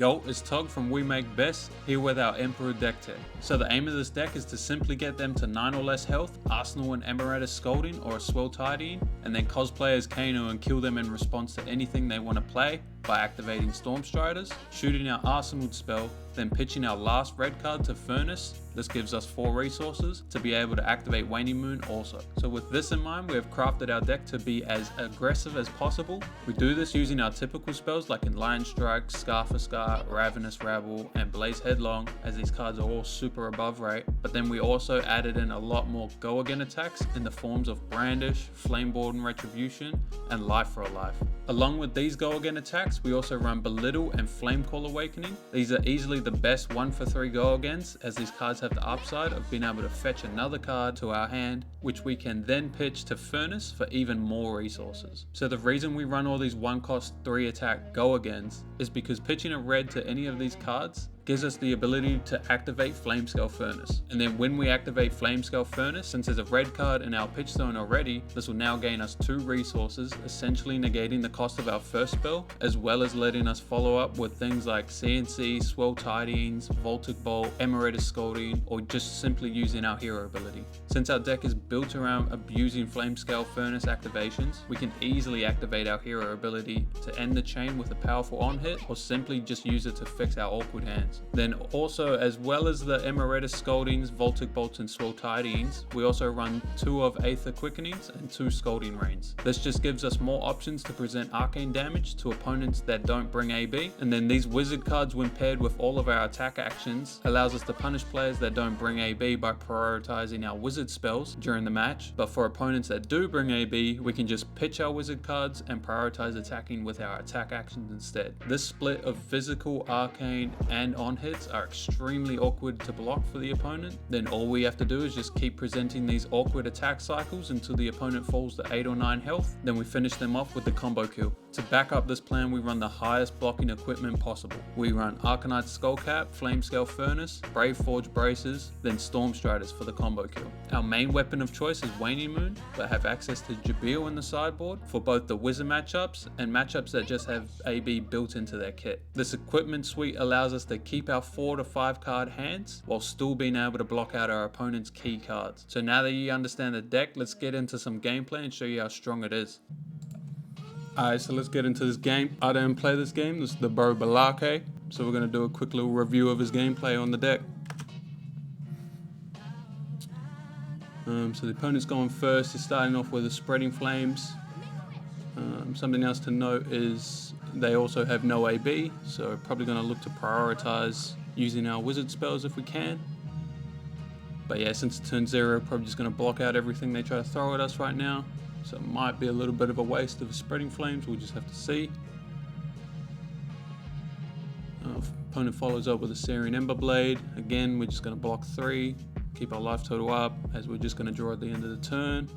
Yo, it's Tog from We Make Best, here with our Emperor Decktech. So the aim of this deck is to simply get them to 9 or less health, Arsenal and Emeritus Scolding or a Swell Tidying, and then cosplay as Kano and kill them in response to anything they want to play by activating Stormstriders, shooting our Arsenal spell, then pitching our last red card to Furnace. This gives us 4 resources to be able to activate Waning Moon also. So with this in mind, we have crafted our deck to be as aggressive as possible. We do this using our typical spells like in Lion Strike, Scarf of Scar, Ravenous Rabble, and Blaze Headlong, as these cards are all super above rate. But then we also added in a lot more go again attacks in the forms of Brandish, Flameborn Retribution, and Life for a Life. Along with these go again attacks, we also run Belittle and Flamecall Awakening. These are easily the best 1-for-3 go agains, as these cards have the upside of being able to fetch another card to our hand, which we can then pitch to Furnace for even more resources. So the reason we run all these 1-cost 3 attack go agains is because pitching a red to any of these cards gives us the ability to activate Flamescale Furnace. And then when we activate Flamescale Furnace, since there's a red card in our pitch zone already, this will now gain us 2 resources, essentially negating the cost of our first spell, as well as letting us follow up with things like CNC, Swell Tidyings, Voltic Bolt, Emeritus Scolding, or just simply using our hero ability. Since our deck is built around abusing Flamescale Furnace activations, we can easily activate our hero ability to end the chain with a powerful on hit, or simply just use it to fix our awkward hands. Then also, as well as the Emeritus Scoldings, Voltic Bolts, and Swell Tidyings, we also run 2 of Aether Quickenings and 2 Scolding Rains. This just gives us more options to present arcane damage to opponents that don't bring AB, and then these wizard cards, when paired with all of our attack actions, allows us to punish players that don't bring AB by prioritizing our wizard spells during the match. But for opponents that do bring AB, we can just pitch our wizard cards and prioritize attacking with our attack actions instead. This split of physical, arcane, and on hits are extremely awkward to block for the opponent. Then all we have to do is just keep presenting these awkward attack cycles until the opponent falls to 8 or 9 health. Then we finish them off with the combo kill. To back up this plan, we run the highest blocking equipment possible. We run Arcanite Skullcap, Flamescale Furnace, Brave Forge Braces, then Stormstriders for the combo kill. Our main weapon of choice is Waning Moon, but have access to Jabil in the sideboard for both the wizard matchups and matchups that just have AB built into their kit. This equipment suite allows us to keep our 4 to 5 card hands while still being able to block out our opponent's key cards. So now that you understand the deck, let's get into some gameplay and show you how strong it is. Alright, so let's get into this game. I didn't play this game. This is the bro Balake. So we're going to do a quick little review of his gameplay on the deck. So the opponent's going first. He's starting off with the Spreading Flames. Something else to note is they also have no AB, so we're probably going to look to prioritize using our wizard spells if we can. But yeah, since it's turn 0, probably just going to block out everything they try to throw at us right now. So it might be a little bit of a waste of Spreading Flames, we'll just have to see. Opponent follows up with a Searing Ember Blade. Again, we're just going to block 3, keep our life total up, as we're just going to draw at the end of the turn.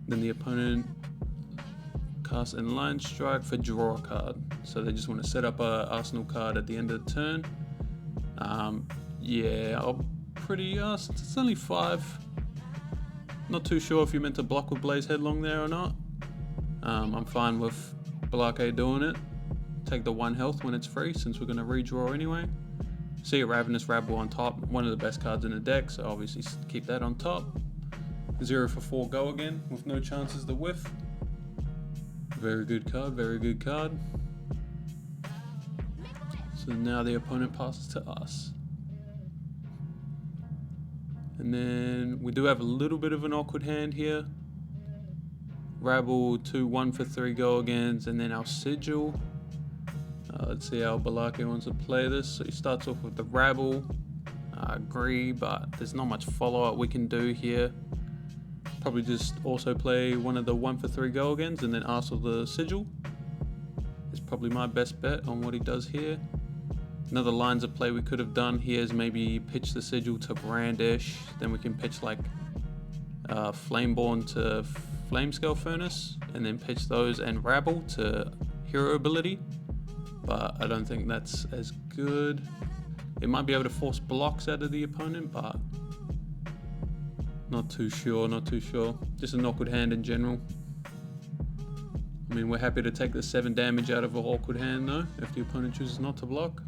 Then the opponent casts in Lion Strike for draw a card. So they just want to set up a Arsenal card at the end of the turn. Yeah, I'll since it's only 5. Not too sure if you meant to block with Blaze Headlong there or not. I'm fine with Balake doing it. Take the 1 health when it's free, since we're going to redraw anyway. See a Ravenous Rabble on top, one of the best cards in the deck, so obviously keep that on top. 0 for 4 go again, with no chances to whiff. Very good card, very good card. So now the opponent passes to us. And then we do have a little bit of an awkward hand here. Rabble, 2 1-for-3 go agains, and then our Sigil. Let's see how Balake wants to play this. So he starts off with the Rabble. I agree, but there's not much follow-up we can do here. Probably just also play one of the 1-for-3 go agains and then Arsenal the Sigil. It's probably my best bet on what he does here. Another lines of play we could have done here is maybe pitch the Sigil to Brandish. Then we can pitch like Flameborn to Flamescale Furnace, and then pitch those and Rabble to hero ability. But I don't think that's as good. It might be able to force blocks out of the opponent, but not too sure, not too sure. Just an awkward hand in general. I mean, we're happy to take the 7 damage out of an awkward hand though, if the opponent chooses not to block.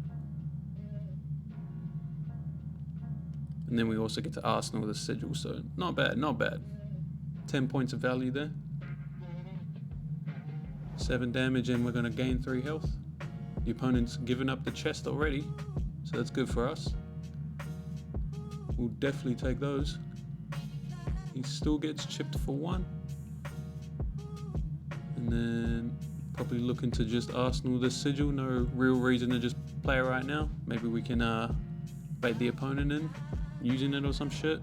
And then we also get to Arsenal with a sigil, so not bad, not bad. 10 points of value there. 7 damage and we're going to gain 3 health. The opponent's given up the chest already, so that's good for us. We'll definitely take those. He still gets chipped for 1. And then probably looking to just Arsenal this sigil. No real reason to just play it right now. Maybe we can bait the opponent in using it or some shit.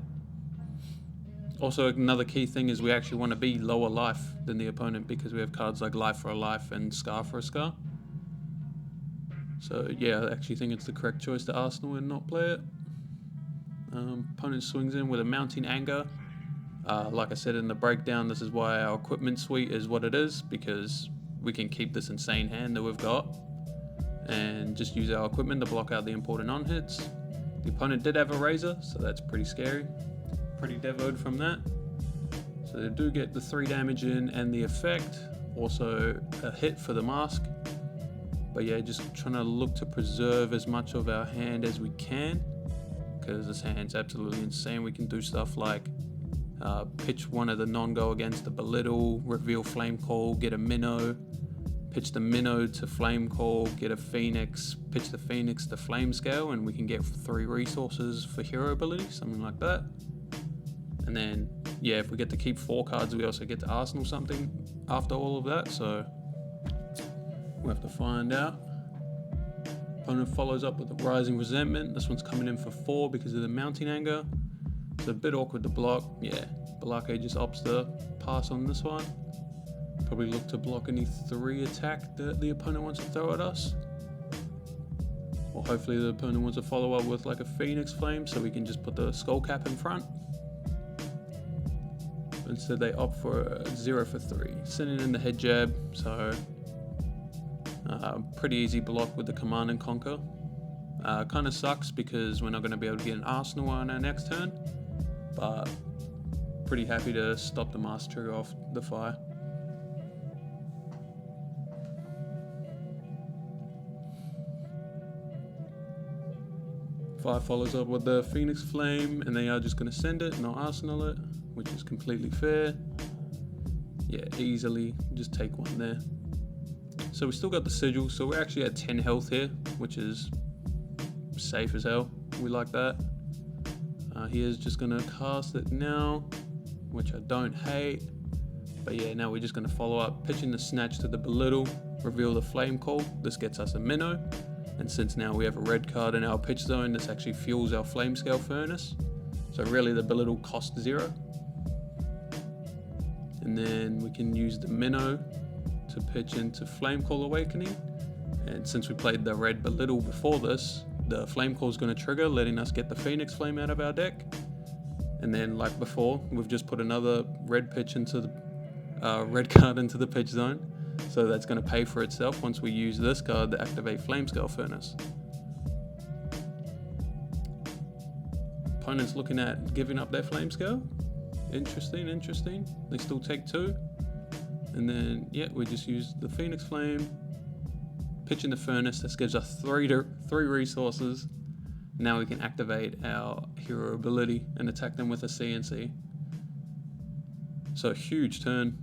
Also, another key thing is we actually want to be lower life than the opponent because we have cards like Life for a Life and Scar for a Scar. So yeah, I actually think it's the correct choice to Arsenal and not play it. Opponent swings in with a Mounting Anger. Like I said in the breakdown, this is why our equipment suite is what it is, because we can keep this insane hand that we've got and just use our equipment to block out the important on-hits. The opponent did have a Razor, so that's pretty scary. Pretty devoed from that. So they do get the 3 damage in and the effect. Also a hit for the mask. But yeah, just trying to look to preserve as much of our hand as we can, because this hand's absolutely insane. We can do stuff like pitch one of the non-go against the Belittle, reveal Flame Call, get a Minnow, pitch the Minnow to Flame Call, get a Phoenix, pitch the Phoenix to Flame Scale, and we can get 3 resources for hero ability, something like that. And then, yeah, if we get to keep 4 cards, we also get to Arsenal something after all of that, so we'll have to find out. Opponent follows up with the Rising Resentment. This one's coming in for 4 because of the Mounting Anger. It's a bit awkward to block. Yeah, Balake just opts to pass on this one. Probably look to block any 3 attack that the opponent wants to throw at us. Or hopefully the opponent wants to follow up with like a Phoenix Flame so we can just put the Skull Cap in front. Instead they opt for a 0 for 3. Sending in the Head Jab, so pretty easy block with the Command and Conquer. Kind of sucks because we're not going to be able to get an Arsenal on our next turn, but pretty happy to stop the Master Trigger off the fire. Fire follows up with the Phoenix Flame, and they are just going to send it, not Arsenal it, which is completely fair. Yeah, easily just take 1 there. So we still got the Sigil, so we're actually at 10 health here, which is safe as hell. We like that. He is just going to cast it now, which I don't hate. But yeah, now we're just going to follow up, pitching the Snatch to the Belittle, reveal the Flame Call. This gets us a Minnow. And since now we have a red card in our pitch zone, this actually fuels our Flame Scale Furnace. So really the Belittle costs 0. And then we can use the Minnow to pitch into Flame Call Awakening. And since we played the red Belittle before this, the Flame Call is going to trigger, letting us get the Phoenix Flame out of our deck. And then like before, we've just put another red pitch into the red card into the pitch zone. So that's going to pay for itself once we use this card to activate Flame Scale Furnace. Opponent's looking at giving up their Flame Scale. Interesting, interesting. They still take 2. And then, yeah, we just use the Phoenix Flame, pitching the Furnace. This gives us 3 resources. Now we can activate our hero ability and attack them with a CNC. So huge turn.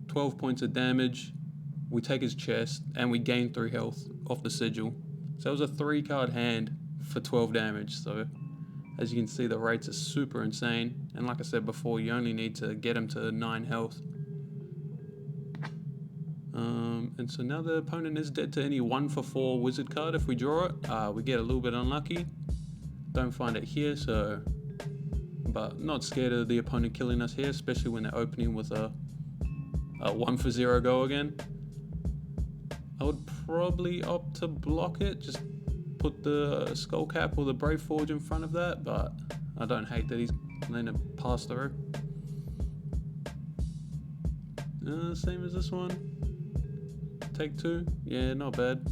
12 points of damage. We take his chest and we gain 3 health off the Sigil. So it was a 3-card hand for 12 damage. So as you can see, the rates are super insane. And like I said before, you only need to get him to 9 health. And so now the opponent is dead to any 1 for 4 wizard card. If we draw it, we get a little bit unlucky. Don't find it here, so, but not scared of the opponent killing us here, especially when they're opening with a 1 for 0 go again. I would probably opt to block it, just put the Skull Cap or the Brave Forge in front of that, but I don't hate that he's letting it pass through. Same as this one. Take 2, yeah, not bad.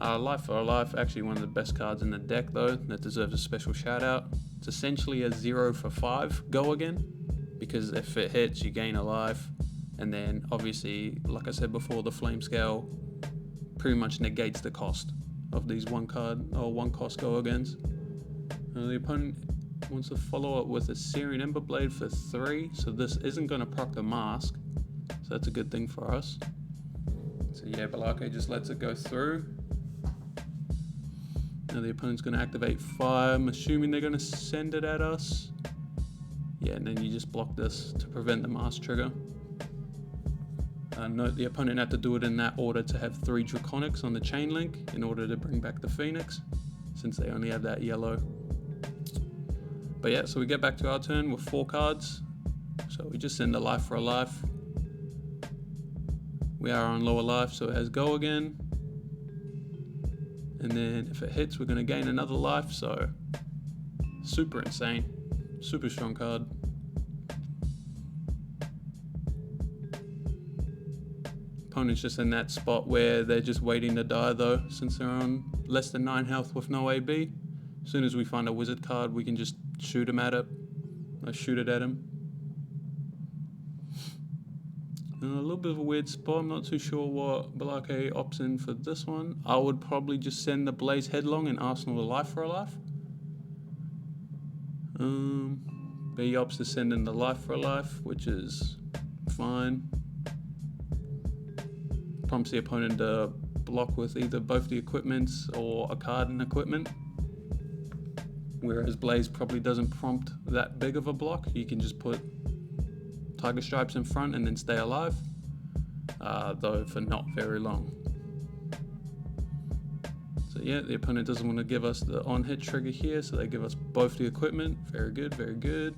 Life for a Life, actually one of the best cards in the deck though, that deserves a special shout out. It's essentially a 0 for 5 go again, because if it hits you gain a life, And then obviously, like I said before, the flame scale pretty much negates the cost of these 1 card or 1 cost go agains. The opponent wants to follow up with a Searing Emberblade for 3, so this isn't going to proc the mask, so that's a good thing for us. So yeah, Balake just lets it go through. Now the opponent's going to activate fire. I'm assuming they're going to send it at us. Yeah, and then you just block this to prevent the mask trigger. Note the opponent had to do it in that order to have 3 Draconics on the chain link in order to bring back the Phoenix, since they only have that yellow. But yeah, so we get back to our turn with 4 cards. So we just send a life for a life. We are on lower life, so it has go again. And then if it hits, we're going to gain another life, so super insane. Super strong card. Opponent's just in that spot where they're just waiting to die though, since they're on less than 9 health with no AB. As soon as we find a wizard card, we can just shoot him at it. Shoot it at him. A little bit of a weird spot. I'm not too sure what Balake opts in for this one. I would probably just send the Blaze Headlong and Arsenal a life for a life. But he opts to send in the life for a life, which is fine. Prompts the opponent to block with either both the equipments or a card in equipment. Whereas Blaze probably doesn't prompt that big of a block. You can just put Tiger Stripes in front and then stay alive, though for not very long. So yeah, the opponent doesn't want to give us the on-hit trigger here, so they give us both the equipment. Very good, very good.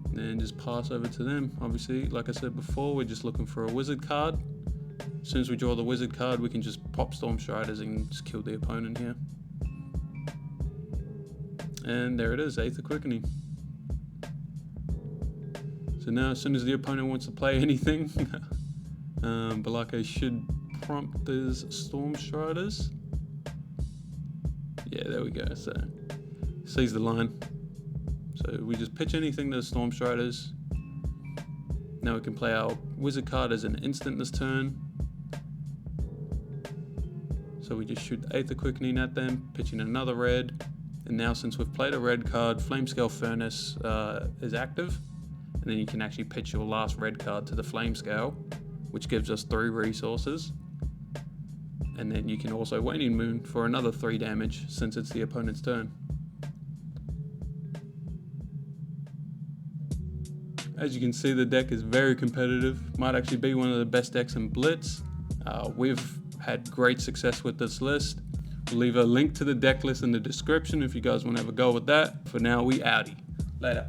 And then just pass over to them. Obviously, like I said before, we're just looking for a wizard card. As soon as we draw the wizard card, we can just pop Storm Striders and just kill the opponent here. And there it is, Aether Quickening. So now as soon as the opponent wants to play anything, Balake should prompt his Storm Striders. Yeah, there we go. So sees the line. So we just pitch anything to the Storm Striders. Now we can play our wizard card as an instant this turn. So we just shoot Aether Quickening at them, pitching another red. And now since we've played a red card, Flamescale Furnace is active. And then you can actually pitch your last red card to the Flamescale, which gives us 3 resources. And then you can also Waning Moon for another 3 damage since it's the opponent's turn. As you can see, the deck is very competitive. Might actually be one of the best decks in Blitz. We've had great success with this list. We'll leave a link to the deck list in the description if you guys want to have a go with that. For now, we outie. Later.